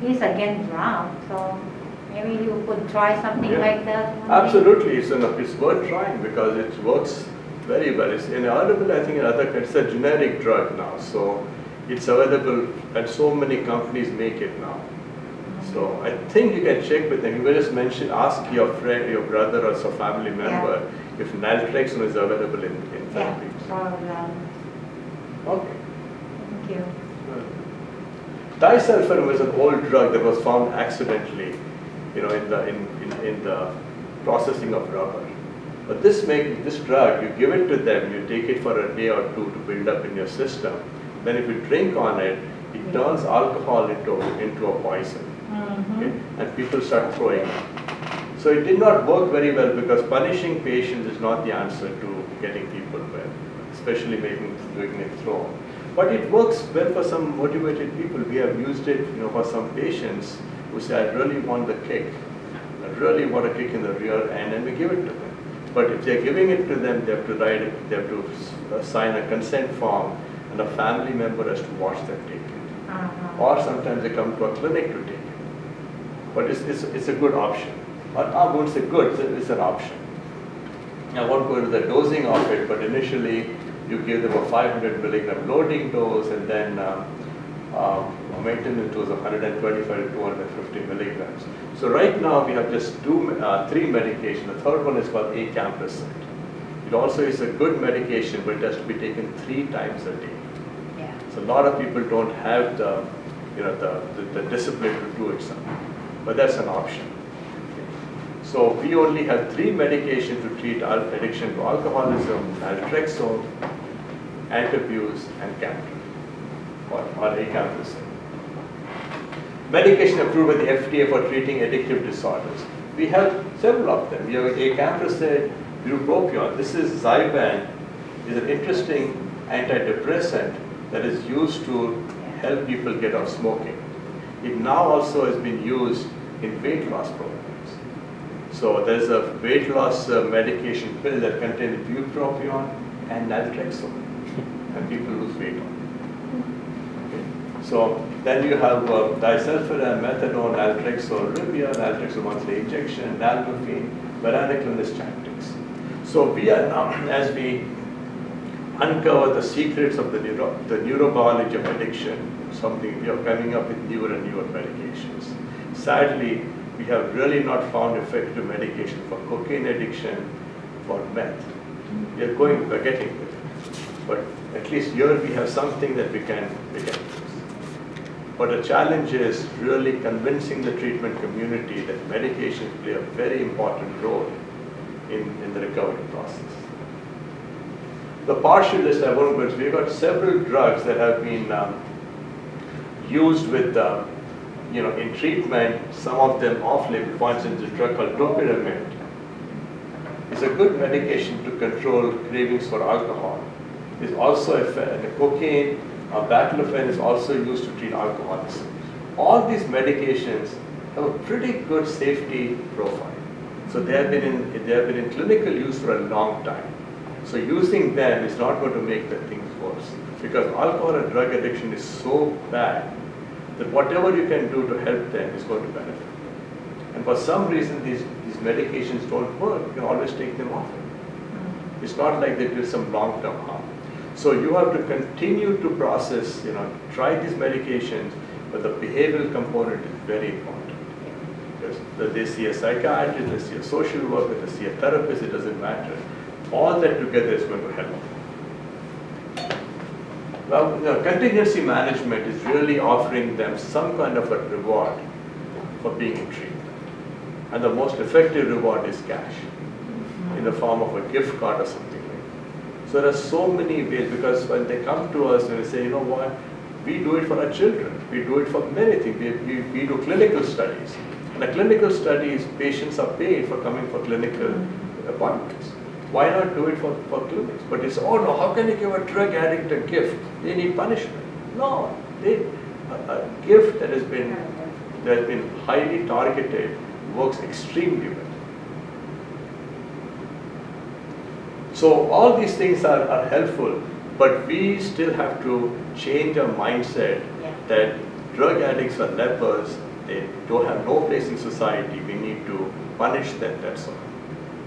he's again drunk. So maybe you could try something like that. Absolutely, it's worth trying because it works very well. It's available, I think, it's a generic drug now. So it's available and so many companies make it now. So I think you can check with them. You will just ask your friend, your brother or some family member if Naltrexone is available in Therapies. Yeah, Okay. thank you. Disulfiram was an old drug that was found accidentally in the processing of rubber. But this drug, you give it to them, you take it for a day or two to build up in your system. Then if you drink on it, it turns alcohol into a poison. Okay? And people start throwing up. So it did not work very well because punishing patients is not the answer to getting people well, especially doing it throw. But it works well for some motivated people. We have used it for some patients who say, I really want the kick. I really want a kick in the rear end, and we give it to them. But if they're giving it to them, they have to sign a consent form, and a family member has to watch them take it. Or sometimes they come to a clinic to take it. But it's a good option. I won't say good, it's an option. I won't go into the dosing of it, but initially you give them a 500 milligram loading dose, and then a maintenance dose of 125 to 250 milligrams. So right now we have just three medications. The third one is called Acamprosate. It also is a good medication, but it has to be taken 3 times a day. Yeah. So a lot of people don't have the discipline to do it, but that's an option. So we only have 3 medications to treat addiction to alcoholism: Naltrexone, ANTABUSE, and CAMPRAL, or Acamprosate. Medication approved by the FDA for treating addictive disorders. We have several of them. We have Acamprosate, Buprenorphine. This is Zyban, is an interesting antidepressant that is used to help people get off smoking. It now also has been used in weight loss programs. So there's a weight loss medication pill that contains buprenorphine and naltrexone, and people lose weight on it. Okay. So then you have Disulfiram, Methadone, Naltrexone, Naltrexone monthly injection, Nalmorphine, Varenicline tactics. So we are now, as we uncover the secrets of the neurobiology of addiction, something we are coming up with newer and newer medications. Sadly, we have really not found effective medication for cocaine addiction, for meth. We're getting with it. But at least here we have something that we can use. But the challenge is really convincing the treatment community that medications play a very important role in the recovery process. The partial list I won't go into. We've got several drugs that have been used with in treatment, some of them off-label. For instance, a drug called Buprenorphine is a good medication to control cravings for alcohol. It's also the cocaine, baclofen is also used to treat alcoholism. All these medications have a pretty good safety profile. So they have been in clinical use for a long time. So using them is not going to make the things worse, because alcohol and drug addiction is so bad that whatever you can do to help them is going to benefit them. And for some reason, these medications don't work. You can always take them off. It's not like they do some long-term harm. So you have to continue to process, try these medications, but the behavioral component is very important. Because they see a psychiatrist, they see a social worker, they see a therapist, it doesn't matter. All that together is going to help them. Well, contingency management is really offering them some kind of a reward for being in treatment. And the most effective reward is cash, in the form of a gift card or something like that. So there are so many ways, because when they come to us and they say, you know what, we do it for our children, we do it for many things. We do clinical studies. And the clinical studies, patients are paid for coming for clinical appointments. Why not do it for clinics? But it's, oh no, how can you give a drug addict a gift? They need punishment. No, a gift that has been highly targeted works extremely well. So all these things are helpful, but we still have to change our mindset that drug addicts are lepers, they don't have no place in society, we need to punish them, that's all.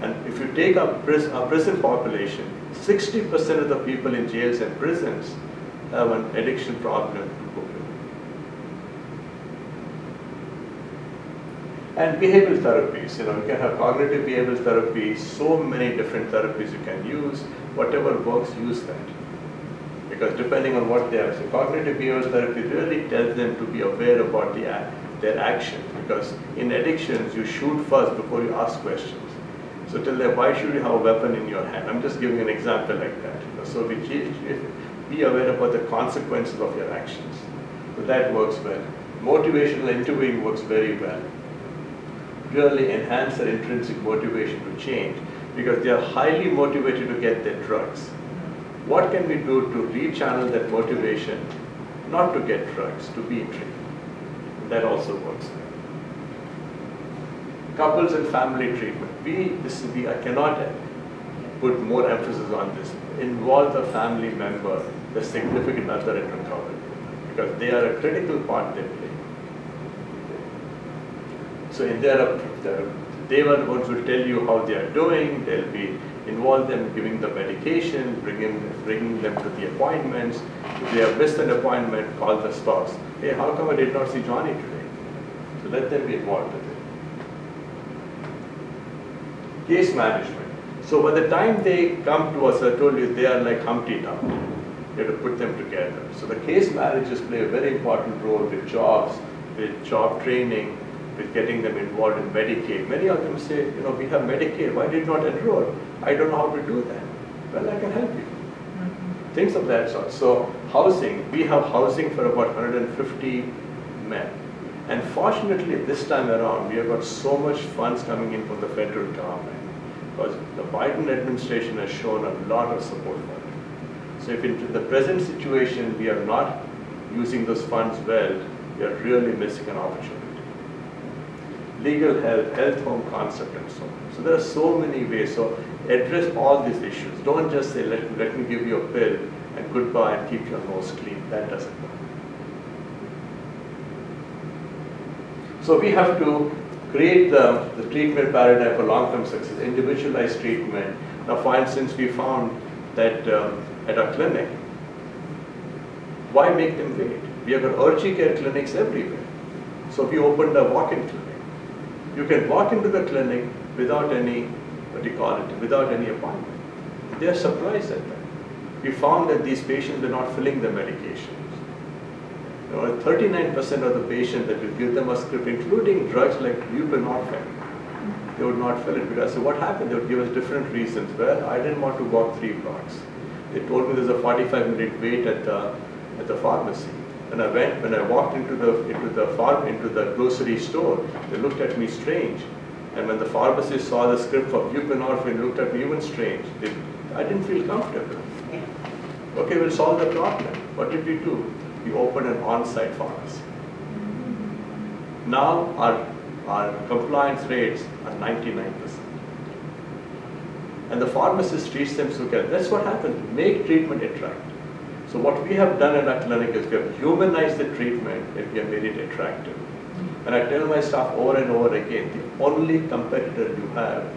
And if you take our prison population, 60% of the people in jails and prisons have an addiction problem to cocaine. And behavioral therapies, you can have cognitive behavioral therapy, so many different therapies you can use. Whatever works, use that. Because depending on what they have, so cognitive behavioral therapy really tells them to be aware about their actions, because in addictions you shoot first before you ask questions. So tell them, why should you have a weapon in your hand? I'm just giving an example like that. So be aware about the consequences of your actions. So that works well. Motivational interviewing works very well. Really enhance their intrinsic motivation to change, because they are highly motivated to get their drugs. What can we do to rechannel that motivation, not to get drugs, to be in treatment? That also works well. Couples and family treatment. I cannot put more emphasis on this. Involve the family member, the significant other in recovery, because they are a critical part they play. So they were the ones who tell you how they are doing. They'll be involve them in giving the medication, bringing them to the appointments. If they have missed an appointment, call the spouse. Hey, how come I did not see Johnny today? So let them be involved with it. Case management. So by the time they come to us, I told you, they are like Humpty Dumpty. You have to put them together. So the case managers play a very important role with jobs, with job training, with getting them involved in Medicaid. Many of them say, we have Medicaid, why did not enroll? I don't know how to do that. Well, I can help you. Things of that sort. So housing, we have housing for about 150 men. And fortunately, this time around, we have got so much funds coming in from the federal government, because the Biden administration has shown a lot of support for it. So if in the present situation, we are not using those funds well, we are really missing an opportunity. Legal help, health home concept, and so on. So there are so many ways. So address all these issues. Don't just say, let me give you a pill and goodbye and keep your nose clean. That doesn't work. So we have to create the treatment paradigm for long-term success, individualized treatment. Now, for instance, we found that at our clinic, why make them wait? We have got urgent care clinics everywhere. So we opened a walk-in clinic. You can walk into the clinic without any, without any appointment. They are surprised at that. We found that these patients are not filling the medications. 39% of the patients that will give them a script, including drugs like Buprenorphine, they would not fill it, because what happened? They would give us different reasons. Well, I didn't want to walk 3 blocks. They told me there's a 45-minute wait at the pharmacy. When I walked into the grocery store, they looked at me strange. And when the pharmacist saw the script for Buprenorphine, looked at me even strange. I didn't feel comfortable. Okay, we'll solve the problem. What did we do? We opened an on-site pharmacy. Now our compliance rates are 99%. And the pharmacist treats them so well. That's what happens. Make treatment attractive. So what we have done in our clinic is we have humanized the treatment and we have made it attractive. And I tell my staff over and over again, the only competitor you have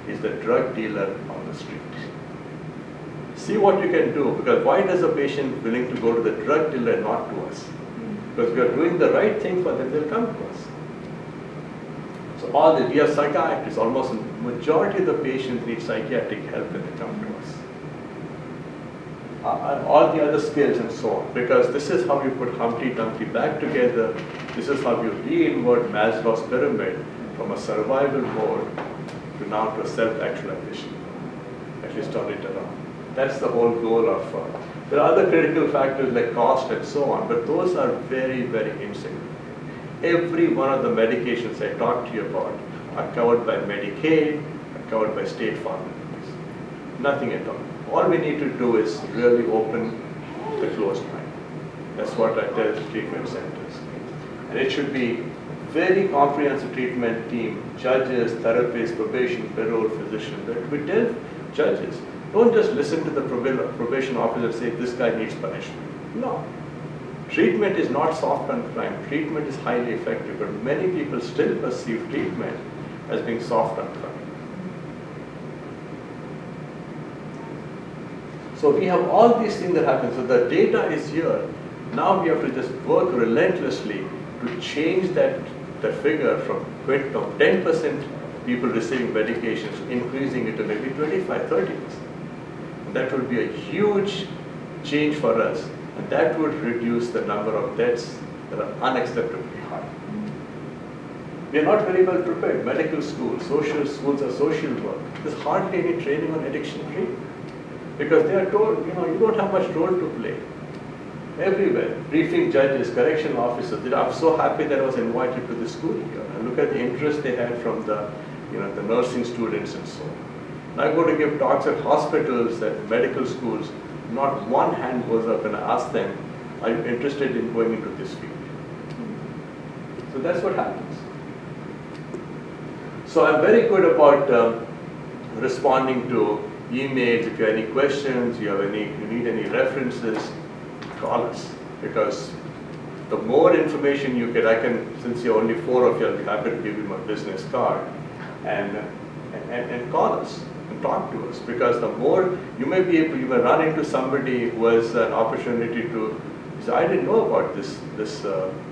is the drug dealer on the street. See what you can do, because why does a patient willing to go to the drug dealer and not to us? Because we are doing the right thing for them, they'll come to us. So we have psychiatrists, almost majority of the patients need psychiatric help when they come to us. And all the other skills and so on, because this is how you put Humpty Dumpty back together. This is how you re-invert Maslow's pyramid from a survival mode to now to a self-actualization, at least turn it around. That's the whole goal of, there are other critical factors like cost and so on, but those are very, very insignificant. Every one of the medications I talked to you about are covered by Medicaid, are covered by state pharmacies. Nothing at all. All we need to do is really open the closed mind. That's what I tell the treatment centers. And it should be very comprehensive treatment team, judges, therapists, probation, parole, physicians. We tell judges, don't just listen to the probation officer and say, this guy needs punishment. No. Treatment is not soft on crime. Treatment is highly effective, but many people still perceive treatment as being soft on crime. So we have all these things that happen. So the data is here. Now we have to just work relentlessly to change that figure from 10% people receiving medications, increasing it to maybe 25, 30%. That would be a huge change for us, and that would reduce the number of deaths that are unacceptably high. We are not very well prepared. Medical schools, social schools or social work. There's hardly any training on addiction treatment. Because they are told, you don't have much role to play. Everywhere. Briefing judges, correction officers. I'm so happy that I was invited to the school here. And look at the interest they had from the nursing students and so on. And I go to give talks at hospitals, at medical schools. Not one hand goes up and I ask them, are you interested in going into this field? So that's what happens. So I'm very good about responding to emails. If you have any questions, you need any references, call us. Because the more information you get, since you're only 4 of you, I'll be happy to give you my business card and call us and talk to us. Because the more you may run into somebody who has an opportunity to say, I didn't know about this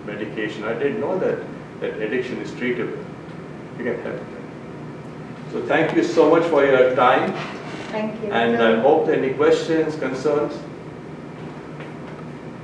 medication. I didn't know that addiction is treatable. You can help them. So thank you so much for your time. Thank you. And I hope any questions, concerns.